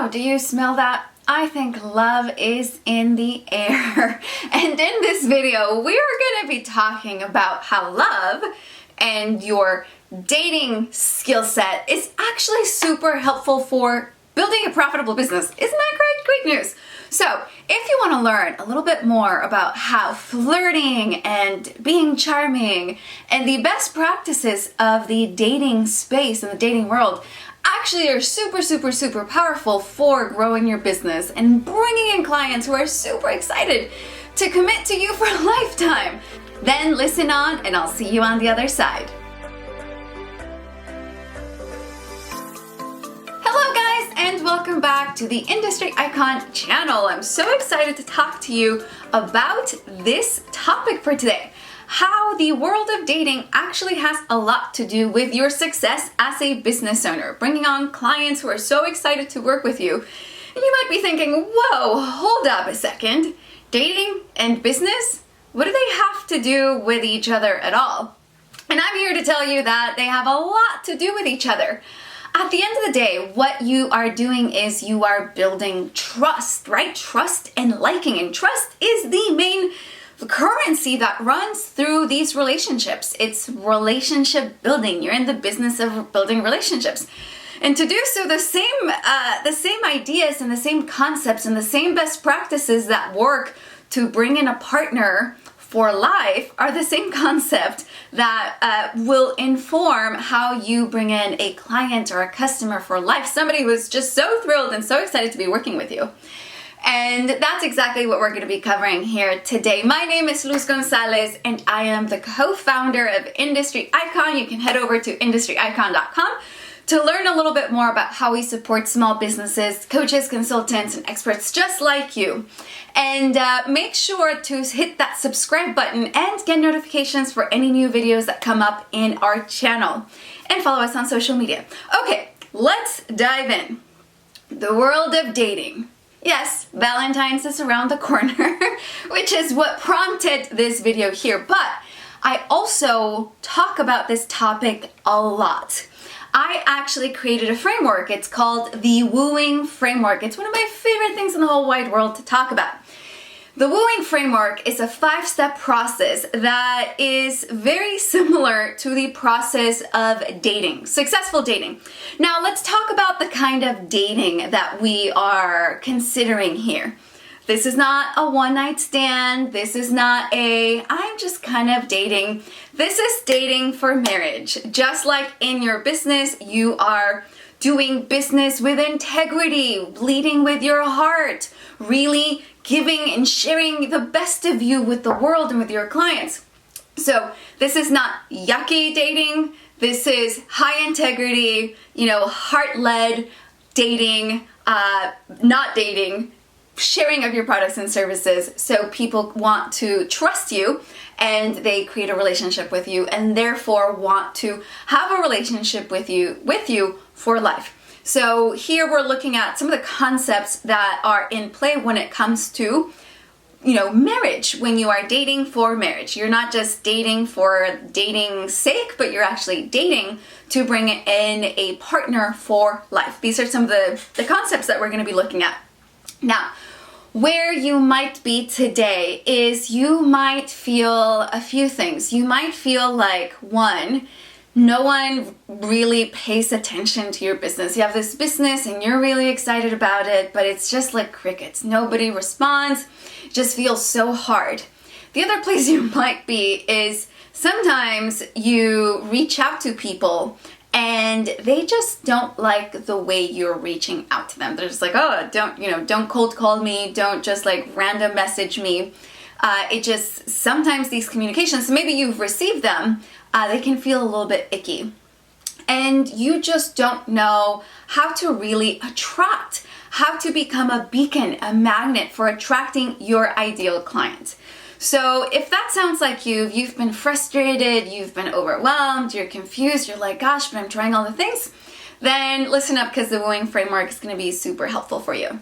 wow, do you smell that? I think love is in the air. And in this video, we are going to be talking about how love and your dating skill set is actually super helpful for building a profitable business. Isn't that great? Great news. So if you want to learn a little bit more about how flirting and being charming and the best practices of the dating space and the dating world actually are super powerful for growing your business and bringing in clients who are super excited to commit to you for a lifetime, then listen on and I'll see you on the other side. Hello guys, and welcome back to the Industry Icon channel. I'm so excited to talk to you about this topic for today. How the world of dating actually has a lot to do with your success as a business owner, bringing on clients who are so excited to work with you. And you might be thinking, whoa, hold up a second. Dating and business? What do they have to do with each other at all? And I'm here to tell you that they have a lot to do with each other. At the end of the day, what you are doing is you are building trust, right? Trust and liking. And trust is the main currency that runs through these relationships. It's relationship building. You're in the business of building relationships. And to do so, the same ideas and the same concepts and the same best practices that work to bring in a partner for life are the same concept that will inform how you bring in a client or a customer for life. Somebody who's just so thrilled and so excited to be working with you. And that's exactly what we're going to be covering here today. My name is Luz Gonzalez and I am the co-founder of Industry Icon. You can head over to industryicon.com to learn a little bit more about how we support small businesses, coaches, consultants, and experts just like you. And make sure to hit that subscribe button and get notifications for any new videos that come up in our channel. And follow us on social media. Okay, let's dive in. The world of dating. Yes, Valentine's is around the corner, which is what prompted this video here, but I also talk about this topic a lot. I actually created a framework. It's called the Wooing Framework. It's one of my favorite things in the whole wide world to talk about. The Wooing Framework is a 5-step process that is very similar to the process of dating, successful dating. Now let's talk about the kind of dating that we are considering here. This is not a one-night stand. This is not I'm just kind of dating. This is dating for marriage. Just like in your business, you are doing business with integrity, leading with your heart, really giving and sharing the best of you with the world and with your clients. So this is not yucky dating. This is high integrity, heart-led dating, not dating, sharing of your products and services so people want to trust you and they create a relationship with you and therefore want to have a relationship with you for life. So here we're looking at some of the concepts that are in play when it comes to, marriage. When you are dating for marriage, you're not just dating for dating's sake, but you're actually dating to bring in a partner for life. These are some of the concepts that we're going to be looking at. Now, where you might be today is you might feel a few things. You might feel like, one, no one really pays attention to your business. You have this business and you're really excited about it, but it's just like crickets. Nobody responds. It just feels so hard. The other place you might be is sometimes you reach out to people and they just don't like the way you're reaching out to them. They're just like, oh, don't cold call me. Don't just random message me. Sometimes these communications, maybe you've received them, they can feel a little bit icky. And you just don't know how to really attract, how to become a beacon, a magnet for attracting your ideal client. So if that sounds like you've been frustrated, you've been overwhelmed, you're confused, you're like, gosh, but I'm trying all the things, then listen up because the Wooing Framework is going to be super helpful for you.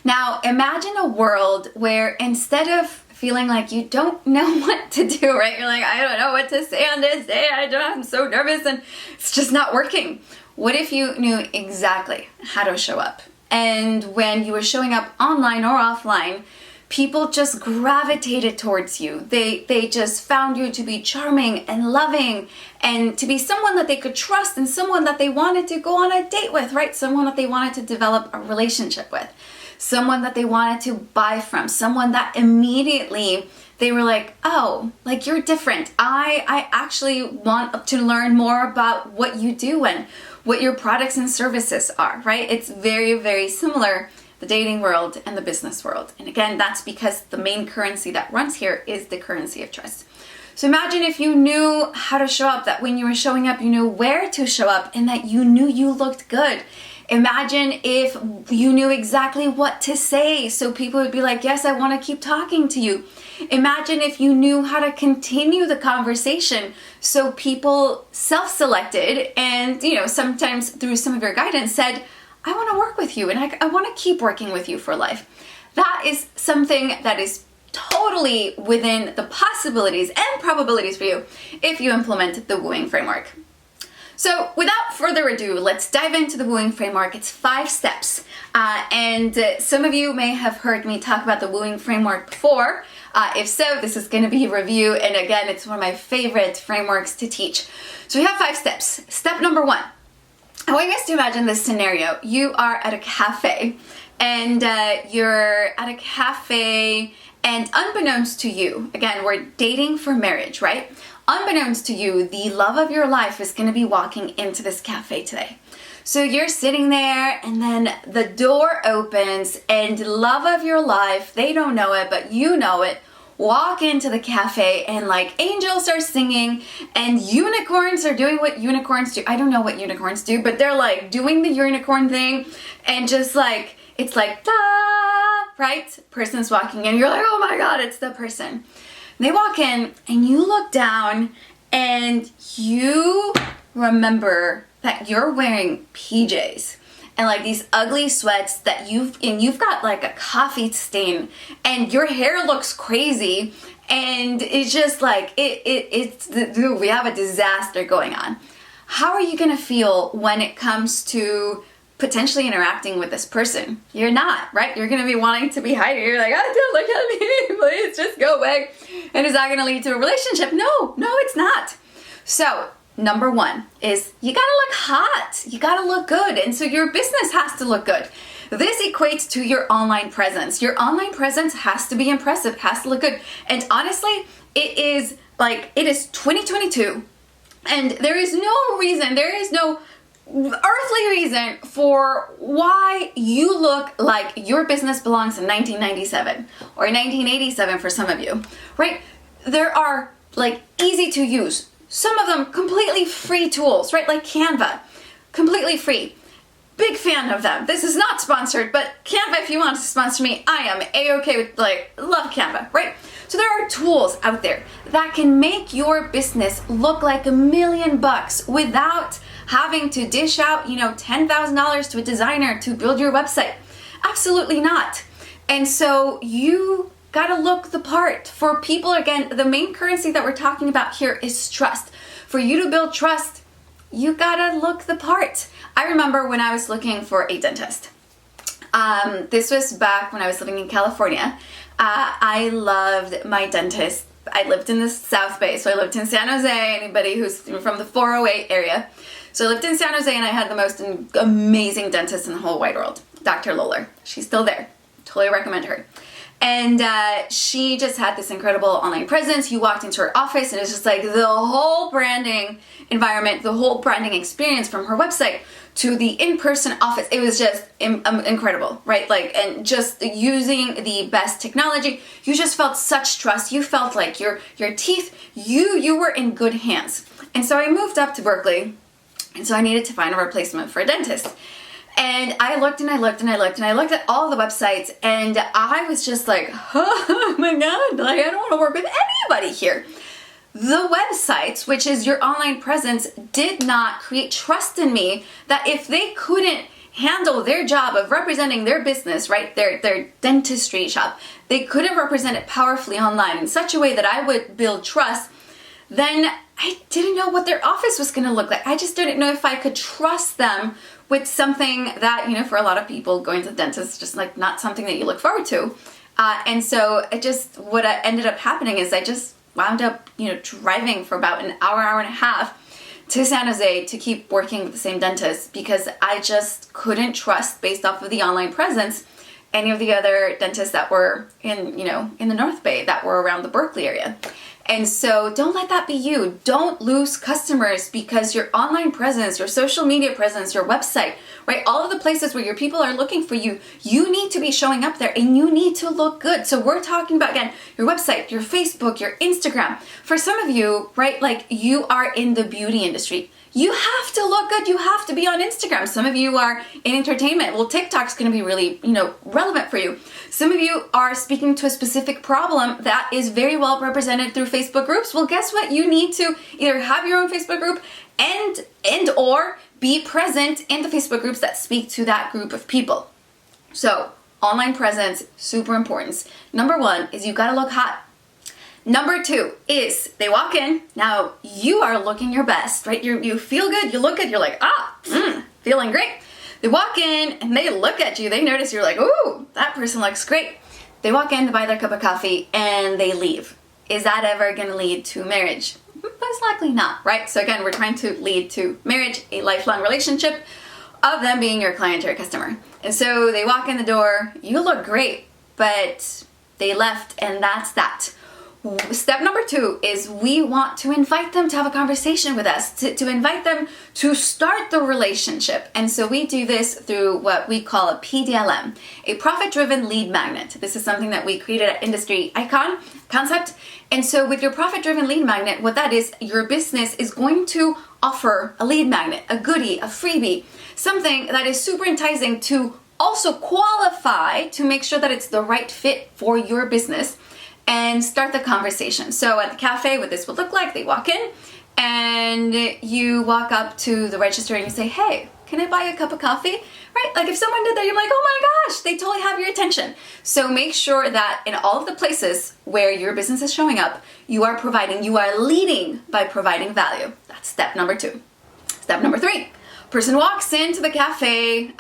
Now, imagine a world where instead of feeling like you don't know what to do, right? You're like, I don't know what to say on this day. I'm so nervous and it's just not working. What if you knew exactly how to show up? And when you were showing up online or offline, people just gravitated towards you. They just found you to be charming and loving and to be someone that they could trust and someone that they wanted to go on a date with, right? Someone that they wanted to develop a relationship with, someone that they wanted to buy from, someone that immediately they were like, oh, like you're different. I actually want to learn more about what you do and what your products and services are, right? It's very, very similar, the dating world and the business world. And again, that's because the main currency that runs here is the currency of trust. So imagine if you knew how to show up, that when you were showing up, you knew where to show up and that you knew you looked good. Imagine if you knew exactly what to say so people would be like, yes, I want to keep talking to you. Imagine if you knew how to continue the conversation so people self-selected and, sometimes through some of your guidance said, I want to work with you and I want to keep working with you for life. That is something that is totally within the possibilities and probabilities for you if you implement the wooing framework. So without further ado, let's dive into the wooing framework. It's 5 steps. And some of you may have heard me talk about the wooing framework before. If so, this is going to be a review. And again, it's one of my favorite frameworks to teach. So we have 5 steps. Step number 1. I want you guys to imagine this scenario. You are at a cafe and you're at a cafe and unbeknownst to you, again, we're dating for marriage, right? Unbeknownst to you, the love of your life is going to be walking into this cafe today. So you're sitting there and then the door opens and love of your life, they don't know it, but you know it, walk into the cafe and like angels are singing and unicorns are doing what unicorns do. I don't know what unicorns do, but they're like doing the unicorn thing and just like, it's like, da, right? Person's walking in, you're like, oh my God, it's the person. They walk in and you look down and you remember that you're wearing PJs and like these ugly sweats that you've got like a coffee stain and your hair looks crazy and it's just like, we have a disaster going on. How are you gonna feel when it comes to potentially interacting with this person? You're not, right? You're gonna be wanting to be hiding. You're like, oh, don't look at me, please just go away. And is that gonna lead to a relationship? No, it's not. So number 1 is you gotta look hot. You gotta look good. And so your business has to look good. This equates to your online presence. Your online presence has to be impressive, has to look good. And honestly, it is 2022 and there is no earthly reason for why you look like your business belongs in 1997 or 1987 for some of you, right? There are like easy to use, some of them completely free tools, right? Like Canva, completely free. Big fan of them. This is not sponsored, but Canva, if you want to sponsor me, I am A-okay with, love Canva, right? So there are tools out there that can make your business look like $1 million without having to dish out, $10,000 to a designer to build your website. Absolutely not. And so you gotta look the part. For people, again, the main currency that we're talking about here is trust. For you to build trust, you gotta look the part. I remember when I was looking for a dentist. This was back when I was living in California. I loved my dentist. I lived in the South Bay, so I lived in San Jose. Anybody who's from the 408 area. So I lived in San Jose and I had the most amazing dentist in the whole wide world, Dr. Lawler. She's still there. Totally recommend her. And she just had this incredible online presence. You walked into her office and it's just like the whole branding environment, the whole branding experience from her website to the in-person office. It was just incredible, right? And just using the best technology, you just felt such trust. You felt like your teeth, you were in good hands. And so I moved up to Berkeley, and so I needed to find a replacement for a dentist. And I looked and I looked and I looked and I looked at all the websites and I was just like, oh my God, I don't want to work with anybody here. The websites, which is your online presence, did not create trust in me that if they couldn't handle their job of representing their business, right, their dentistry shop, they couldn't represent it powerfully online in such a way that I would build trust, then I didn't know what their office was going to look like. I just didn't know if I could trust them with something that, for a lot of people, going to the dentist is just like not something that you look forward to. And so what ended up happening is I just wound up, driving for about an hour and a half to San Jose to keep working with the same dentist, because I just couldn't trust, based off of the online presence, any of the other dentists that were in the North Bay, that were around the Berkeley area. And so don't let that be you. Don't lose customers because your online presence, your social media presence, your website, right? All of the places where your people are looking for you, you need to be showing up there and you need to look good. So we're talking about, again, your website, your Facebook, your Instagram. For some of you, right, like you are in the beauty industry. You have to look good. You have to be on Instagram. Some of you are in entertainment. Well, TikTok's going to be really, relevant for you. Some of you are speaking to a specific problem that is very well represented through Facebook groups. Well, guess what? You need to either have your own Facebook group and or be present in the Facebook groups that speak to that group of people. So, online presence, super important. Number 1 is you got to look hot. Number 2 is they walk in. Now you are looking your best, right? You feel good, you look good, you're like, feeling great. They walk in and they look at you, they notice you're like, ooh, that person looks great. They walk in to buy their cup of coffee and they leave. Is that ever gonna lead to marriage? Most likely not, right? So again, we're trying to lead to marriage, a lifelong relationship of them being your client or your customer. And so they walk in the door, you look great, but they left and that's that. Step number 2 is we want to invite them to have a conversation with us, to invite them to start the relationship. And so we do this through what we call a PDLM, a profit-driven lead magnet. This is something that we created at Industry Icon concept. And so with your profit-driven lead magnet, what that is, your business is going to offer a lead magnet, a goodie, a freebie, something that is super enticing to also qualify to make sure that it's the right fit for your business, and start the conversation. So at the cafe, what this would look like, they walk in and you walk up to the register and you say, hey, can I buy a cup of coffee? Right? Like if someone did that, you're like, oh my gosh, they totally have your attention. So make sure that in all of the places where your business is showing up, you are leading by providing value. That's step number 2. Step number 3. Person walks into the cafe,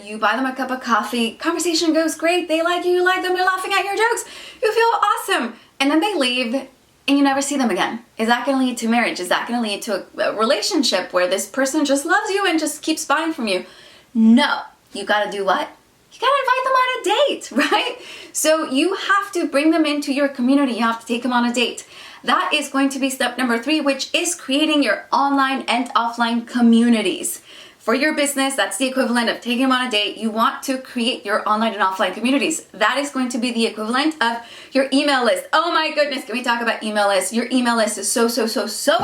you buy them a cup of coffee, conversation goes great, they like you like them, they're laughing at your jokes, you feel awesome, and then they leave and you never see them again. Is that going to lead to marriage? Is that going to lead to a relationship where this person just loves you and just keeps buying from you? No. You got to do what? You got to invite them on a date, right? So you have to bring them into your community. You have to take them on a date. That is going to be step number 3, which is creating your online and offline communities. For your business, that's the equivalent of taking them on a date. You want to create your online and offline communities. That is going to be the equivalent of your email list. Oh my goodness, can we talk about email lists? Your email list is so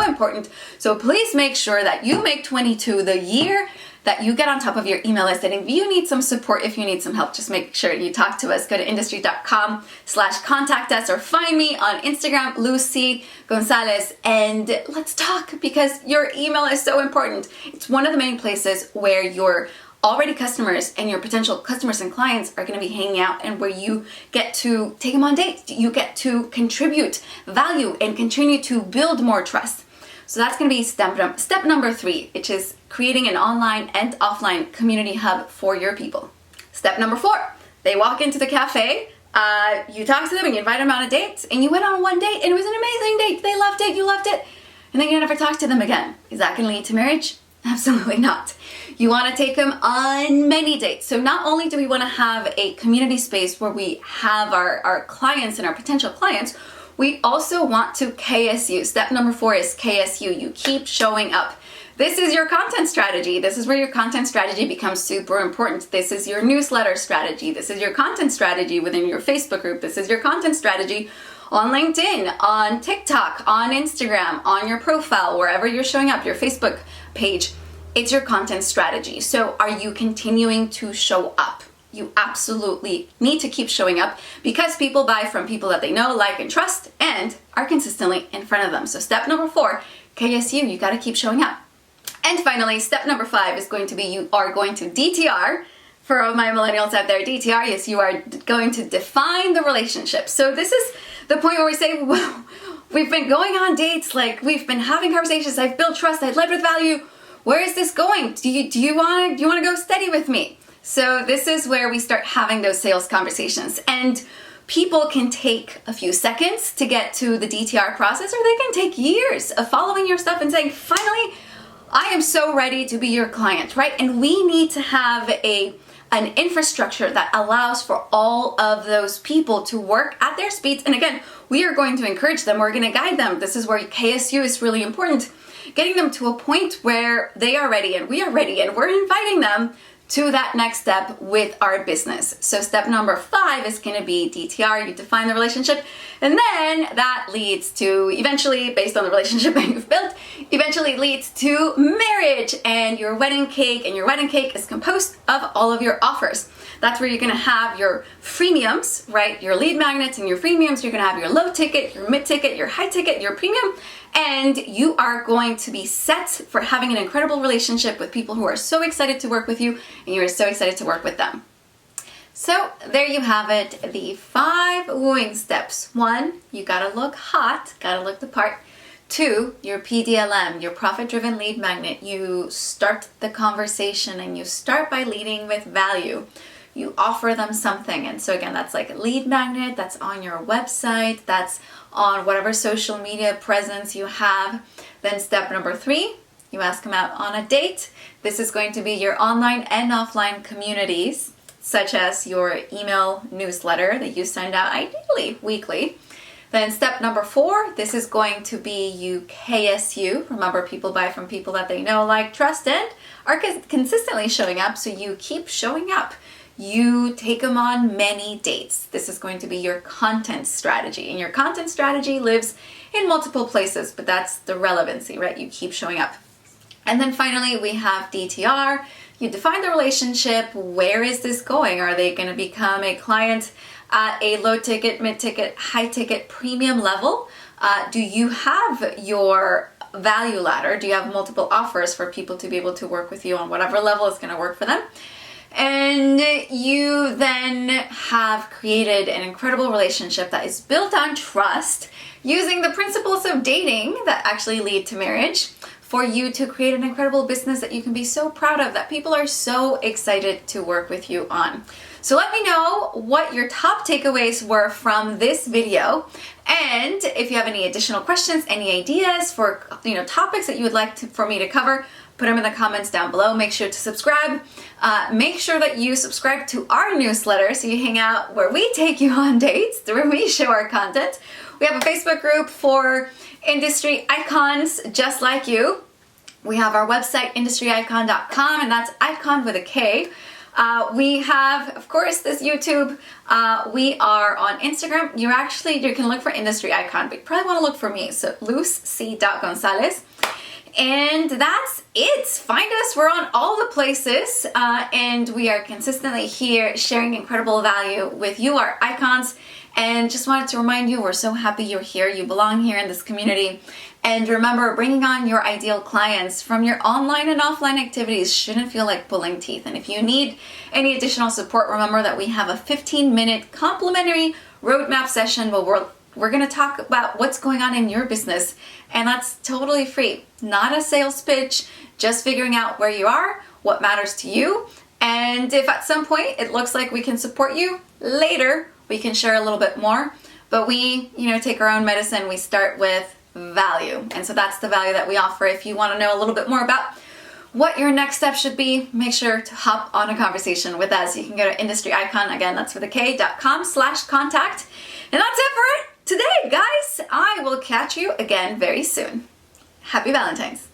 important. So please make sure that you make 22 the year that you get on top of your email list. And if you need some support, if you need some help, just make sure you talk to us. Go to industry.com/contact us or find me on Instagram, Lucy Gonzalez, and let's talk because your email is so important. It's one of the main places where your already customers and your potential customers and clients are going to be hanging out and where you get to take them on dates. You get to contribute value and continue to build more trust. So that's going to be step number 3, which is creating an online and offline community hub for your people. Step number 4, they walk into the cafe, you talk to them and you invite them on a date, and you went on one date and it was an amazing date. They loved it, you loved it, and then you never talk to them again. Is that going to lead to marriage? Absolutely not. You want to take them on many dates. So not only do we want to have a community space where we have our clients and our potential clients, we also want to KSU. Step number 4 is KSU. You keep showing up. This is your content strategy. This is where your content strategy becomes super important. This is your newsletter strategy. This is your content strategy within your Facebook group. This is your content strategy on LinkedIn, on TikTok, on Instagram, on your profile, wherever you're showing up, your Facebook page. It's your content strategy. So are you continuing to show up? You absolutely need to keep showing up because people buy from people that they know, like, and trust and are consistently in front of them. So step number 4, KSU, you got to keep showing up. And finally, step number 5 is going to be you are going to DTR. For all my millennials out there, DTR, yes, you are going to define the relationship. So this is the point where we say, well, we've been going on dates, like we've been having conversations, I've built trust, I've led with value. Where is this going? Do you want to go steady with me? So this is where we start having those sales conversations. And people can take a few seconds to get to the DTR process, or they can take years of following your stuff and saying, finally, I am so ready to be your client, right? And we need to have an infrastructure that allows for all of those people to work at their speeds. And again, we are going to encourage them. We're going to guide them. This is where KSU is really important. Getting them to a point where they are ready and we are ready, and we're inviting them to that next step with our business. So step number 5 is going to be DTR. You define the relationship, and then that leads to eventually, based on the relationship that you've built, eventually leads to marriage and your wedding cake. And your wedding cake is composed of all of your offers. That's where you're going to have your freemiums, right? Your lead magnets and your freemiums. You're going to have your low ticket, your mid ticket, your high ticket, your premium. And you are going to be set for having an incredible relationship with people who are so excited to work with you, and you're so excited to work with them. So there you have it, the 5 wooing steps. 1, you gotta look hot, gotta look the part. 2, your PDLM, your profit-driven lead magnet. You start the conversation, and you start by leading with value. You offer them something. And so again, that's like a lead magnet, that's on your website, that's on whatever social media presence you have. Then step number 3, you ask them out on a date. This is going to be your online and offline communities, such as your email newsletter that you send out ideally weekly. Then step number 4, this is going to be you KSU. Remember, people buy from people that they know, like, trust, and are consistently showing up. So you keep showing up. You take them on many dates. This is going to be your content strategy. And your content strategy lives in multiple places, but that's the relevancy, right? You keep showing up. And then finally, we have DTR. You define the relationship. Where is this going? Are they going to become a client at a low ticket, mid ticket, high ticket, premium level? Do you have your value ladder? Do you have multiple offers for people to be able to work with you on whatever level is going to work for them? And you then have created an incredible relationship that is built on trust, using the principles of dating that actually lead to marriage, for you to create an incredible business that you can be so proud of, that people are so excited to work with you on. So let me know what your top takeaways were from this video. And if you have any additional questions, any ideas for topics that you would like for me to cover, put them in the comments down below. Make sure to subscribe. Make sure that you subscribe to our newsletter so you hang out where we take you on dates, where we show our content. We have a Facebook group for industry icons just like you. We have our website, industryicon.com, and that's icon with a K. We have, of course, this YouTube. We are on Instagram. You can look for Industry Icon, but you probably want to look for me. So luzc.gonzalez. And that's it. Find us. We're on all the places, and we are consistently here sharing incredible value with you, our icons. And just wanted to remind you, we're so happy you're here. You belong here in this community. And remember, bringing on your ideal clients from your online and offline activities shouldn't feel like pulling teeth. And if you need any additional support, remember that we have a 15-minute complimentary roadmap session where we're going to talk about what's going on in your business. And that's totally free. Not a sales pitch, just figuring out where you are, what matters to you. And if at some point it looks like we can support you later, we can share a little bit more. But we, take our own medicine. We start with value. And so that's the value that we offer. If you want to know a little bit more about what your next step should be, make sure to hop on a conversation with us. You can go to industryicon, again, that's with a K.com/contact. And that's it for it today, guys. I will catch you again very soon. Happy Valentine's.